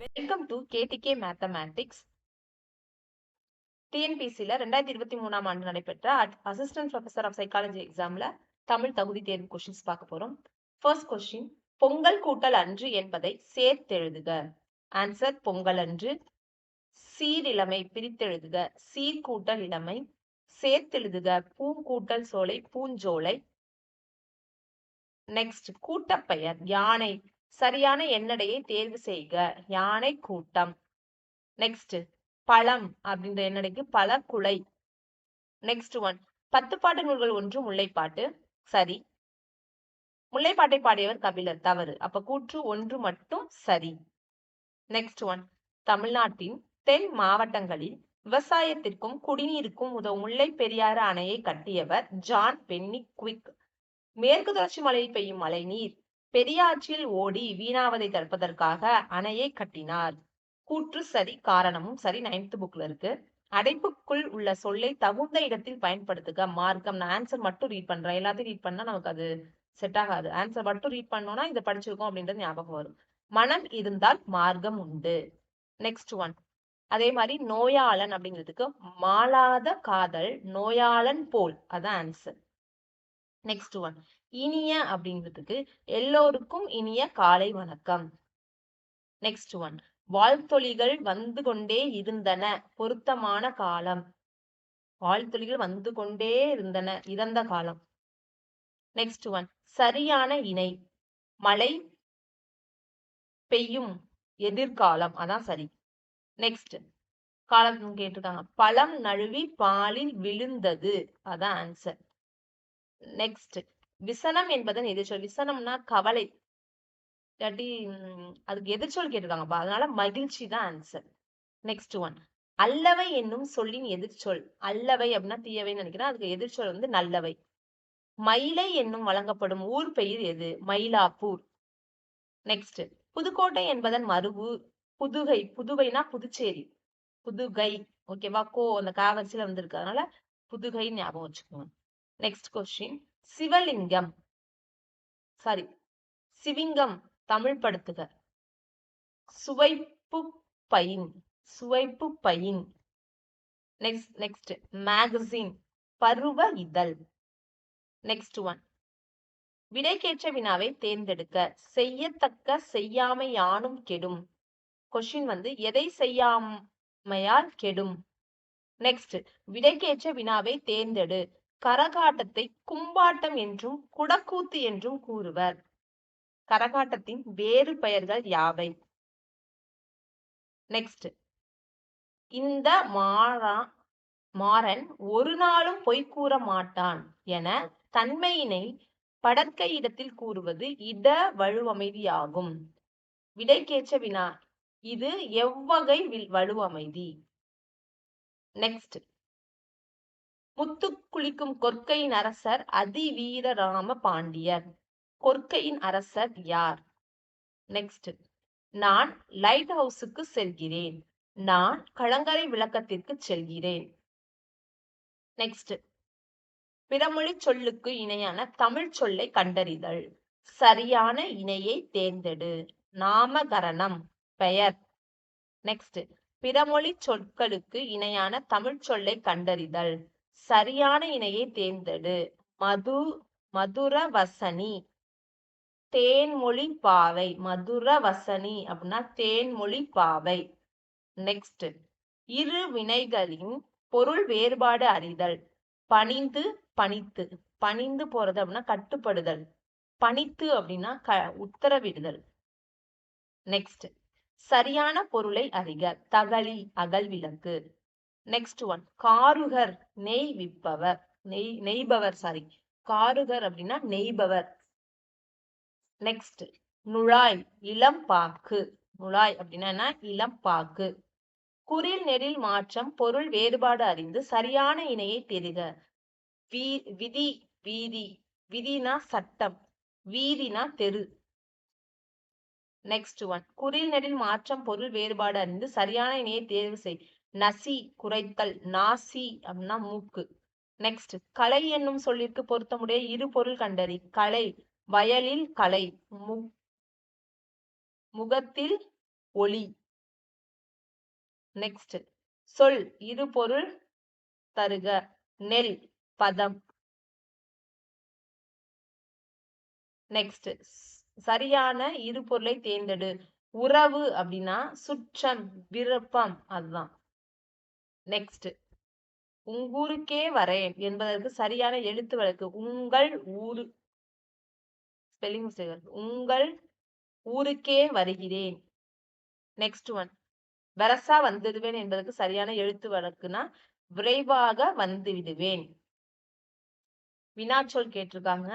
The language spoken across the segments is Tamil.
Welcome to KDK mathematics. டிஎன்பிசியில் 2023 ஆண்டு நடைபெற்ற அசிஸ்டன்ட் ப்ரொஃபசர் ஆஃப் சைக்காலஜி எக்ஸாம்ல தமிழ் தகுதி தேர்வு கொஸ்டின்ஸ் பார்க்க போறோம். ஃபர்ஸ்ட் கொஸ்டின், பொங்கல் கூட்டல் அன்று என்பதை சேர்த்தெழுதுக. ஆன்சர் பொங்கல் அன்று. சீரிழமை பிரித்தெழுதுக. சீர் கூட்டல் இளமை. சேர்த்தெழுதுக. பூங்கூட்டல் சோலை பூஞ்சோலை. நெக்ஸ்ட், கூட்டப்பெயர் யானை. சரியான எண்ணடையை தேர்வு செய்க. யானை கூட்டம். நெக்ஸ்ட், பழம் அப்படின்ற எண்ணடைக்கு பல குலை. நெக்ஸ்ட் ஒன், 10 பாட்டு நூல்கள் ஒன்று முல்லைப்பாட்டு. சரி. முல்லைப்பாட்டை பாடியவர் கபிலர். தவறு. அப்ப கூற்று ஒன்று மட்டும் சரி. நெக்ஸ்ட் ஒன், தமிழ்நாட்டின் தென் மாவட்டங்களில் விவசாயத்திற்கும் குடிநீருக்கும் உதவும் முல்லை பெரியாறு அணையை கட்டியவர் ஜான் பென்னிக்விக். மேற்கு தொடர்ச்சி மலையில் பெய்யும் மழை நீர் பெரியாற்றில் ஓடி வீணாவதை தடுப்பதற்காக அணையை கட்டினார். கூற்று சரி, காரணமும் சரி. 9th புக்ல இருக்கு. அடைப்புக்குள் உள்ள சொல்லை தகுந்த இடத்தில் பயன்படுத்துக. மார்க்கம். நான் ஆன்சர் மட்டும் ரீட் பண்றேன். எல்லாத்தையும் ரீட் பண்ணா நமக்கு அது செட் ஆகாது. ஆன்சர் மட்டும் ரீட் பண்ணோம்னா இதை படிச்சிருக்கோம் அப்படின்றது ஞாபகம் வரும். மனம் இருந்தால் மார்க்கம் உண்டு. நெக்ஸ்ட் ஒன், அதே மாதிரி நோயாளன் அப்படிங்கிறதுக்கு மாளாத காதல் நோயாளன் போல். அதான் ஆன்சர். நெக்ஸ்ட் ஒன், இனிய அப்படிங்கிறதுக்கு எல்லோருக்கும் இனிய காலை வணக்கம். நெக்ஸ்ட் ஒன், வாழ்த்தொலிகள் வந்து கொண்டே இருந்தன பொருத்தமான காலம். வாழ்த்தொலிகள் வந்து கொண்டே இருந்தன இறந்த காலம். நெக்ஸ்ட் ஒன், சரியான இணை. மழை பெய்யும் எதிர்காலம். அதான் சரி. நெக்ஸ்ட், காலம் கேட்டிருக்காங்க. பழம் நழுவி பாலில் விழுந்தது. அதான் ஆன்சர். நெக்ஸ்ட், விசனம் என்பதன் எதிர்ச்சொல். விசனம்னா கவலை, இல்லாட்டி அதுக்கு எதிர்ச்சொல் கேட்டிருக்காங்கப்பா, அதனால மகிழ்ச்சி தான் ஆன்சர். நெக்ஸ்ட் ஒன், அல்லவை என்னும் சொல்லின் எதிர்ச்சொல். அல்லவை அப்படின்னா தீயவைன்னு நினைக்கிறேன். அதுக்கு எதிர்ச்சொல் வந்து நல்லவை. மயிலை என்னும் வழங்கப்படும் ஊர் பெயர் எது? மயிலாப்பூர். நெக்ஸ்ட், புதுக்கோட்டை என்பதன் மறுவு புதுகை. புதுவைனா புதுச்சேரி. புதுகை. ஓகேவா? கோ அந்த காவரிசில வந்திருக்கு, அதனால புதுகை ஞாபகம் வச்சுக்கோங்க. Next question, Sivalingam sorry chewing gum Tamil படுத்துக. சுவைப்பு பைன். சுவைப்பு பைன். நெக்ஸ்ட் மேகசின் பருவ இதழ். நெக்ஸ்ட் ஒன், விடைக்கேற்ற வினாவை தேர்ந்தெடுக்க. செய்யத்தக்க செய்யாமை யானும் கெடும். கொஸ்டின் வந்து எதை செய்யாமையால் கெடும். நெக்ஸ்ட், விடைக்கேற்ற வினாவை தேர்ந்தெடு. கரகாட்டத்தை கும்பாட்டம் என்றும் குடக்கூத்து என்றும் கூறுவர். கரகாட்டத்தின் வேறு பெயர்கள் யாவை? நெக்ஸ்ட், இந்த மாறன் ஒரு நாளும் பொய் கூற மாட்டான் என தன்மையினை படற்கை இடத்தில் கூறுவது இட வழுவமைதியாகும். விடைக்கேற்ற வினா, இது எவ்வகை வழுவமைதி? நெக்ஸ்ட், முத்து குளிக்கும் கொற்கையின் அரசர் அதிவீர ராம பாண்டியர். கொற்கையின் அரசர் யார்? நெக்ஸ்ட், நான் லைட் ஹவுஸுக்கு செல்கிறேன். நான் கலங்கரை விளக்கத்திற்கு செல்கிறேன். நெக்ஸ்ட், பிறமொழி சொல்லுக்கு இணையான தமிழ் சொல்லை கண்டறிதல். சரியான இணையை தேர்ந்தெடு. நாமகரணம் பெயர். நெக்ஸ்ட், பிறமொழி சொற்களுக்கு இணையான தமிழ் சொல்லை கண்டறிதல். சரியான இணையை தேர்ந்தெடு. மதுரவசனி தேன்மொழி பாவை. மதுரவசனி அப்படின்னா தேன்மொழி பாவை. நெக்ஸ்ட், இரு வினைகளின் பொருள் வேறுபாடு அறிதல். பணிந்து பணித்து. பணிந்து போறது அப்படின்னா கட்டுப்படுதல். பணித்து அப்படின்னா உத்தரவிடுதல். நெக்ஸ்ட், சரியான பொருளை அறிக. தகளி அகல் விளக்கு. நெக்ஸ்ட் ஒன், காருகர் நெய் விற்பவர். நெய்பவர் சாரி. காருகர் அப்படின்னா நெய்பவர். நெக்ஸ்ட், நுழாய் இளம்பாக்கு. நுழாய் அப்படின்னா இளம்பாக்கு. குறில் நெடில் மாற்றம் பொருள் வேறுபாடு அறிந்து சரியான இணையை தெரிக. விதி வீதி. விதினா சட்டம். வீதினா தெரு. நெக்ஸ்ட் ஒன், குறில் நெடில் மாற்றம் பொருள் வேறுபாடு அறிந்து சரியான இணையை தேர்வு செய். நசி குறைத்தல். நாசி அப்படின்னா மூக்கு. நெக்ஸ்ட், கலை என்னும் சொல்லிற்கு பொருத்தமுடைய இரு பொருள் கண்டறி. கலை வயலில் கலை. முகத்தில் ஒளி. நெக்ஸ்ட் சொல் இரு பொருள் தருக. நெல் பதம். நெக்ஸ்ட் சரியான இரு பொருளை தேர்ந்தெடு. உறவு அப்படின்னா சுற்றம், விருப்பம், அதுதான். நெக்ஸ்ட் உங்கூருக்கே வரேன் என்பதற்கு சரியான எழுத்து வழக்கு. உங்கள் ஊரு, ஸ்பெல்லிங் மிஸ்டேக். உங்கள் ஊருக்கே வருகிறேன். நெக்ஸ்ட் ஒன் வரசா வந்துடுவேன் என்பதற்கு சரியான எழுத்து வழக்குனா விரைவாக வந்து விடுவேன். வினாச்சொல் கேட்டிருக்காங்க.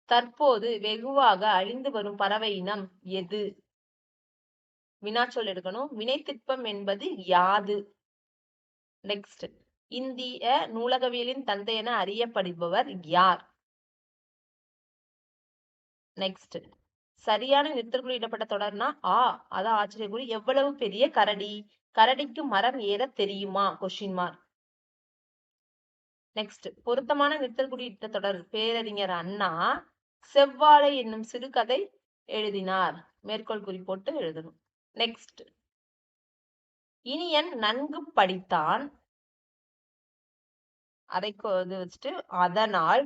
தற்போது வெகுவாக அழிந்து வரும் பறவை இனம் எது? வினாச்சொல் எடுக்கணும். வினைத்திட்பம் என்பது யாது? நெக்ஸ்ட் இந்திய நூலகவியலின் தந்தை என அறியப்படுபவர் யார்? நெக்ஸ்ட் சரியான நிறுத்தற்குறி இடப்பட்ட தொடர்னா அதான் ஆச்சரியக்குறி. எவ்வளவு பெரிய கரடி? கரடிக்கு மரம் ஏற தெரியுமா? Question mark. நெக்ஸ்ட் பொருத்தமான நிறுத்தற்குறி இட்ட தொடர். பேரறிஞர் அண்ணா செவ்வாழை என்னும் சிறுகதை எழுதினார். மேற்கோள் குறி போட்டு எழுதணும். நெக்ஸ்ட் இனியன் நன்கு படித்தான், அதை வச்சுட்டு அதனால்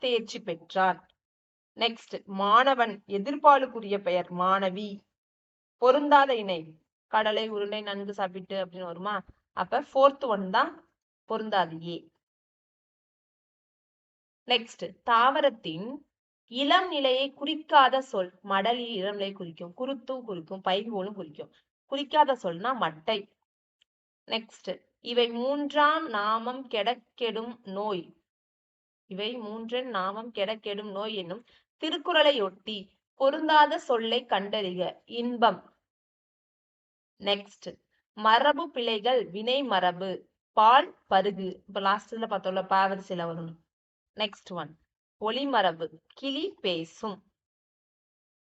தேர்ச்சி பெற்றான். நெக்ஸ்ட் மாணவன் எதிர்பாலுக்குரிய பெயர் மாணவி. பொருந்தாத இணை கடலை உருண்டை நன்கு சாப்பிட்டு அப்படின்னு வருமா? அப்ப 4th ஒன் தான் பொருந்தாது, ஏ. நெக்ஸ்ட் தாவரத்தின் இளம் நிலையை குறிக்காத சொல். மடலில் இளம் நிலையை குறிக்கும், குருத்தும் குறிக்கும், பைங்கோலும் குறிக்கும். குறிக்காத சொல்னா மட்டை. நெக்ஸ்ட் இவை மூன்றாம் நாமம் கெடக்கெடும் நோய். இவை மூன்றன் நாமம் கெடக்கெடும் நோய் என்னும் திருக்குறளையொட்டி பொருந்தாத சொல்லை கண்டறிக. இன்பம். நெக்ஸ்ட் மரபு பிழைகள் வினை மரபு. பால் பருகு, இப்ப லாஸ்ட்ல பார்த்தோம்ல பாவரிசையில வரும். நெக்ஸ்ட் ஒன் ஒளிமரபு, கிளி பேசும்.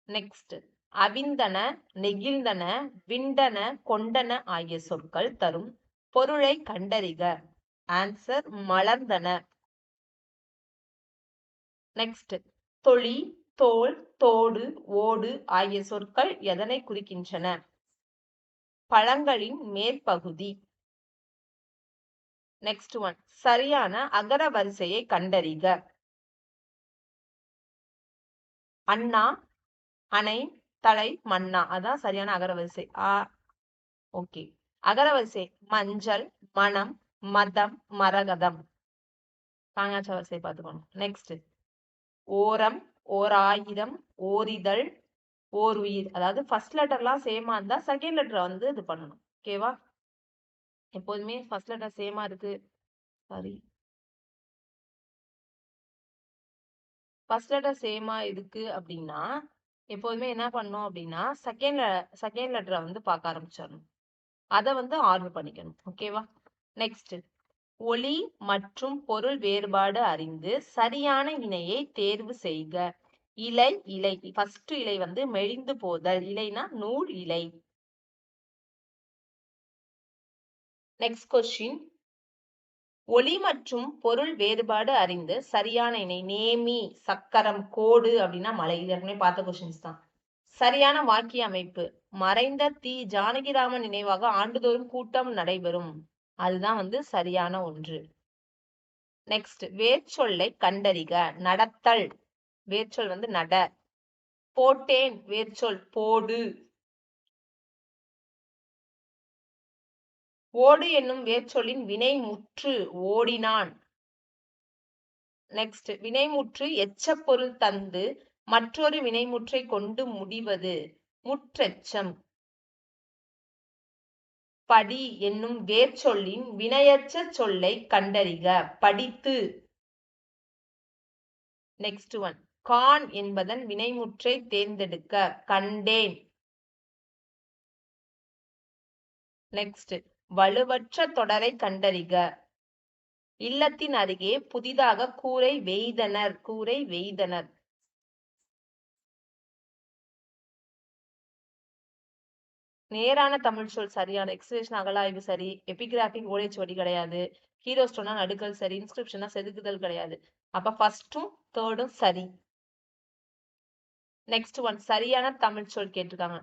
நெக்ஸ்ட் அவிந்தன, நெகிழ்ந்தன, விண்டன, கொண்டன ஆகிய சொற்கள் தரும் பொருளை கண்டறிக. ஆன்சர் மலர்ந்தன. நெக்ஸ்ட் தொளி, தோல், தோடு, ஓடு ஆகிய சொற்கள் எதனை குறிக்கின்றன? பழங்களின் மேற்பகுதி. நெக்ஸ்ட் ஒன் சரியான அகர வரிசையை கண்டறிக. அண்ணா, அணை, தலை, மன்னா, அதான் சரியான அகரவரிசை. ஓகே. அகரவரிசை மஞ்சள், மனம், மதம், மரகதம். காஞாச்ச வரிசை பார்த்துக்கணும். நெக்ஸ்ட் ஓரம், ஓர் ஆயிரம், ஓரிதழ், ஓர் உயிர். அதாவது ஃபர்ஸ்ட் லெட்டர்லாம் சேமா இருந்தா செகண்ட் லெட்டர் வந்து இது பண்ணணும். ஓகேவா? எப்போதுமே ஃபர்ஸ்ட் லெட்டர் சேமா இருக்கு, சாரி, ஃபர்ஸ்ட் லெட்டர் சேமா இருக்கு அப்படின்னா எப்போதுமே என்ன பண்ணணும் அப்படின்னா செகண்ட் லெட்டரை வந்து பார்க்க ஆரம்பிச்சிடணும். அதை வந்து ஆர்டர் பண்ணிக்கணும். ஓகேவா? நெக்ஸ்ட் ஒலி மற்றும் பொருள் வேறுபாடு அறிந்து சரியான இணையை தேர்வு செய்க. இலை, இலை. ஃபர்ஸ்ட் இலை வந்து மெலிந்து போதல். இலைனா நூல் இலை. நெக்ஸ்ட் கொஸ்டின் ஒலி மற்றும் பொருள் வேறுபாடு அறிந்து சரியான இணை. நேமி, சக்கரம், கோடு அப்படின்னா மலை. ஏற்கனவே பார்த்த கொஸ்டின்ஸ் தான். சரியான வாக்கிய அமைப்பு. மறைந்த தி ஜானகிராமன் நினைவாக ஆண்டுதோறும் கூட்டம் நடைபெறும். அதுதான் வந்து சரியான ஒன்று. நெக்ஸ்ட் வேர்ச்சொல்லை கண்டறிக. நடத்தல் வேர்ச்சொல் வந்து நட. போட்டேன் வேர்ச்சொல் போடு. ஓடு என்னும் வேர்ச்சொல்லின் வினைமுற்று ஓடினான். நெக்ஸ்ட் வினைமுற்று எச்சப்பொருள் தந்து மற்றொரு வினைமுற்றை கொண்டு முடிவது முற்றெச்சம். படி என்னும் வேர்ச்சொல்லின் வினையற்ற சொல்லை கண்டறிக. படித்து. நெக்ஸ்ட் ஒன் கான் என்பதன் வினைமுற்றை தேர்ந்தெடுக்க. கண்டேன். நெக்ஸ்ட் வலுவற்ற தொடரை கண்டறிக. இல்லத்தின் அருகே புதிதாக கூரை வெய்தனர். கூரை வெய்தனர். நேரான தமிழ் சொல் சரியான. எக்ஸ்பிரஷன் அகலாய்வு சரி. எபிகிராபிக் ஓலைச்சுவடி கிடையாது. ஹீரோஸ்டோனா நடுக்கல் சரி. இன்ஸ்கிரிப்ஷனா செதுக்குதல் கிடையாது. அப்ப ஃபர்ஸ்டும் தேர்டும் சரி. நெக்ஸ்ட் ஒன் சரியான தமிழ் சொல் கேட்டிருக்காங்க.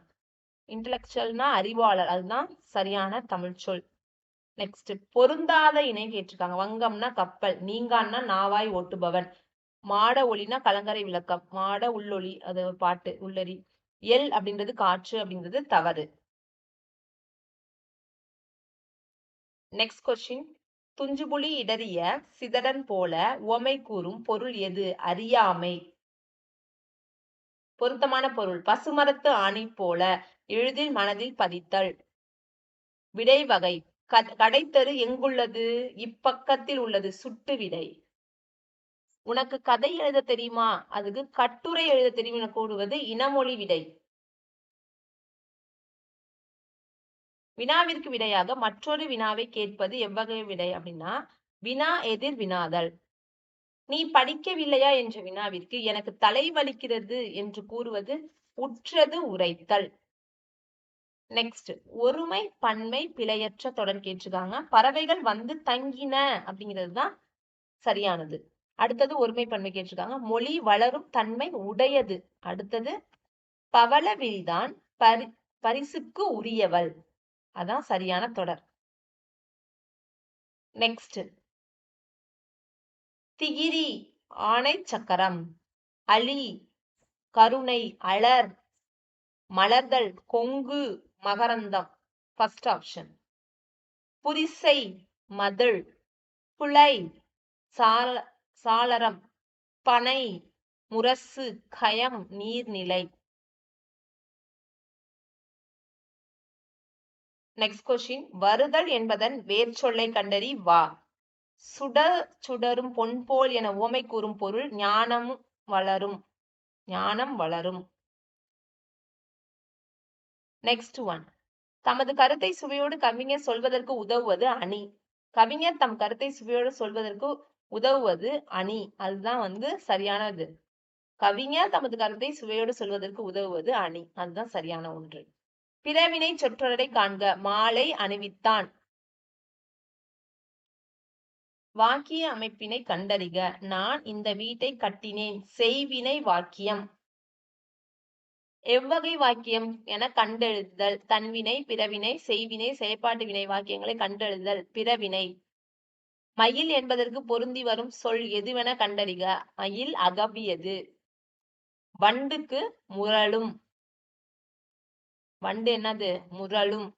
இன்டலெக்சுவல்னா அறிவாளர், அதுதான் சரியான தமிழ் சொல். நெக்ஸ்ட் பொருந்தாத இணை கேட்டிருக்காங்க. வங்கம்னா கப்பல், நீங்கான்னா நாவாய் ஓட்டுபவன், மாட ஒளினா கலங்கரை விளக்கம், மாட உள்ளொளி அது பாட்டு உள்ளரி, எல் அப்படின்றது காற்று அப்படின்றது தவறு. நெக்ஸ்ட் கொஸ்டின், துஞ்சுபுலி இடறிய சிதடன் போல உவமை கூறும் பொருள் எது? அறியாமை. பொருத்தமான பொருள், பசுமரத்து ஆணி போல எளிதில் மனதில் பதித்தல். விடை வகை, கடைத்தரு எங்குள்ளது? இப்பக்கத்தில் உள்ளது. சுட்டு விடை. உனக்கு கதை எழுத தெரியுமா? அதுக்கு கட்டுரை எழுத தெரியும் என கூறுவது இனமொழி விடை. வினாவிற்கு விடையாக மற்றொரு வினாவை கேட்பது எவ்வகை விடை அப்படின்னா வினா எதிர் வினாதல். நீ படிக்கவில்லையா என்ற வினாவிற்கு எனக்கு தலை வலிக்கிறது என்று கூறுவது உற்றது உரைத்தல். நெக்ஸ்ட், ஒருமை பன்மை பிழையற்ற தொடர் கேட்டிருக்காங்க. பறவைகள் வந்து தங்கின அப்படிங்கிறது தான் சரியானது. அடுத்தது ஒருமை பன்மை கேட்டிருக்காங்க. மொழி வளரும் தன்மை உடையது. அடுத்தது பவளவில்தான் பரிசுக்கு உரியவள், அதான் சரியான தொடர். நெக்ஸ்ட், திகிரி ஆணை சக்கரம், அலி கருணை, அலர் மலர்தல், கொங்கு மகரந்தம். First option. புரிசை மதில், புலை சாளரம், பனை முரசு, கயம் நீர்நிலை. நெக்ஸ்ட் கொஸ்டின், வருதல் என்பதன் வேர் சொல்லை கண்டறி வா. சுடரும் பொன் போல் என உவமை கூறும் பொருள் ஞானம் வளரும். ஞானம் வளரும். நெக்ஸ்ட் ஒன், தமது கருத்தை சுவையோடு கவிஞர் சொல்வதற்கு உதவுவது அணி. கவிஞர் தம் கருத்தை சுவையோடு சொல்வதற்கு உதவுவது அணி, அதுதான் சரியானது. கவிஞர் தமது கருத்தை சுவையோடு சொல்வதற்கு உதவுவது அணி, அதுதான் சரியான ஒன்று. பிறவினை சொற்றொடரை காண்க. மாலை அணிவித்தான். வாக்கிய அமைப்பினை கண்டறிக. நான் இந்த வீட்டை கட்டினேன். செய்வினை வாக்கியம். எவ்வகை வாக்கியம் என கண்டெழுதல். தன்வினை, பிறவினை, செய்வினை, செயற்பாட்டு வினை வாக்கியங்களை கண்டெழுதல். பிறவினை. மயில் என்பதற்கு பொருந்தி வரும் சொல் எதுவென கண்டறிக. மயில் அகவியது. வண்டுக்கு முரளும். வண்டு என்னது? முரளும்.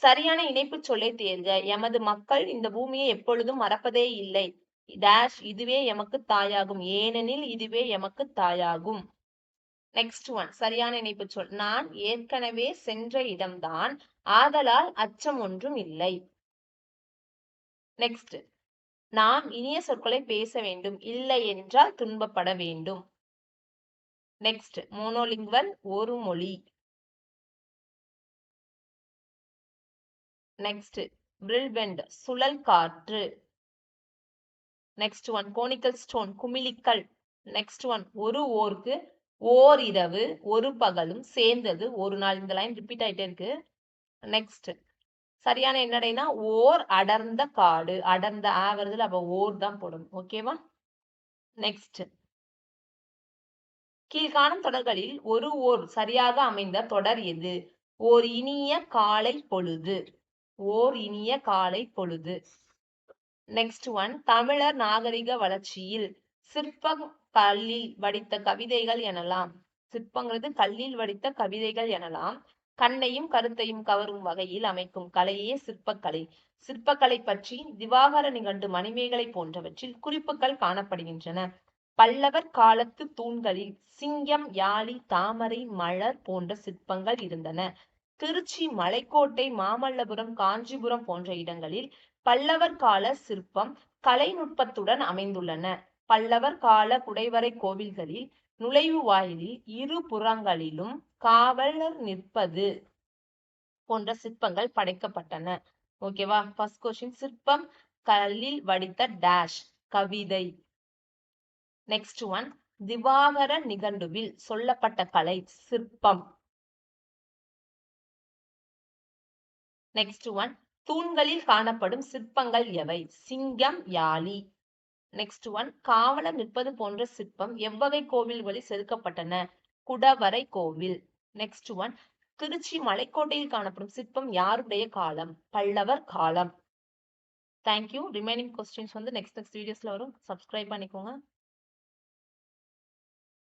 சரியான இணைப்பு சொல்லை தேர்க. எமது மக்கள் இந்த பூமியை எப்பொழுதும் மறப்பதே இல்லை. டேஷ் இதுவே எமக்கு தாயாகும். ஏனெனில் இதுவே எமக்கு தாயாகும். நெக்ஸ்ட் ஒன், சரியான இணைப்பு சொல். நான் ஏற்கனவே சென்ற இடம்தான், ஆதலால் அச்சம் ஒன்றும் இல்லை. நெக்ஸ்ட், நாம் இனிய சொற்களை பேச வேண்டும், இல்லை என்றால் துன்பப்பட வேண்டும். நெக்ஸ்ட், மோனோலிங்குவல் ஒரு மொழி. நெக்ஸ்ட், வில்வெண்ட் சுழல் காற்று. நெக்ஸ்ட் ஒன், கோனிக்கல் ஸ்டோன் குமிழிக்கல். நெக்ஸ்ட் ஒன், ஒரு ஓருக்கு ஓர் இரவு ஒரு பகலும் சேர்ந்தது ஒரு நாள். இந்த லைன் ரிப்பீட் ஆயிட்டே இருக்கு. நெக்ஸ்ட், சரியான என்னடைனா ஓர் அடர்ந்த காடு. அடர்ந்த ஆவறதுல அப்ப ஓர் தான் போடணும். ஓகேவா? நெக்ஸ்ட், கீழ்காணும் தொடர்களில் ஒரு ஓர் சரியாக அமைந்த தொடர் எது? ஓர் இனிய காலை பொழுது. ஓர் இனிய காலை பொழுது. நெக்ஸ்ட் ஒன், தமிழர் நாகரிக வளர்ச்சியில் சிற்பம் கல்லில் வடித்த கவிதைகள் எனலாம். சிற்பங்கிறது கல்லில் வடித்த கவிதைகள் எனலாம். கண்ணையும் கருத்தையும் கவரும் வகையில் அமைக்கும் கலையே சிற்பக்கலை. சிற்பக்கலை பற்றி திவாகர நிகண்டு, மணிமேகலை போன்றவற்றில் குறிப்புகள் காணப்படுகின்றன. பல்லவர் காலத்து தூண்களில் சிங்கம், யாழி, தாமரை, மலர் போன்ற சிற்பங்கள் இருந்தன. திருச்சி, மலைக்கோட்டை, மாமல்லபுரம், காஞ்சிபுரம் போன்ற இடங்களில் பல்லவர் கால சிற்பம் கலைநுட்பத்துடன் அமைந்துள்ளன. பல்லவர் கால குடைவரை கோவில்களில் நுழைவு வாயிலில் இரு புறங்களிலும் காவலர் நிற்பது போன்ற சிற்பங்கள் படைக்கப்பட்டன. ஓகேவா? ஃபர்ஸ்ட் கொஸ்டின், சிற்பம் கல்லில் வடித்த டேஷ் கவிதை. நெக்ஸ்ட் ஒன், திவாகர நிகண்டுவில் சொல்லப்பட்ட கலை சிற்பம். நெக்ஸ்ட் ஒன், தூண்களில் காணப்படும் சிற்பங்கள் எவை? சிங்கம், யாழி. நெக்ஸ்ட் ஒன், காவலர் நிற்பது போன்ற சிற்பம் எவ்வகை கோவில்களில் செதுக்கப்பட்டன? குடவரை கோவில். நெக்ஸ்ட் ஒன், திருச்சி மலைக்கோட்டையில் காணப்படும் சிற்பம் யாருடைய காலம்? பல்லவர் காலம். தேங்க்யூ. ரிமைனிங் கொஸ்டின்ஸ் வந்து நெக்ஸ்ட் வீடியோஸ்ல வரும். சப்ஸ்கிரைப் பண்ணிக்கோங்க.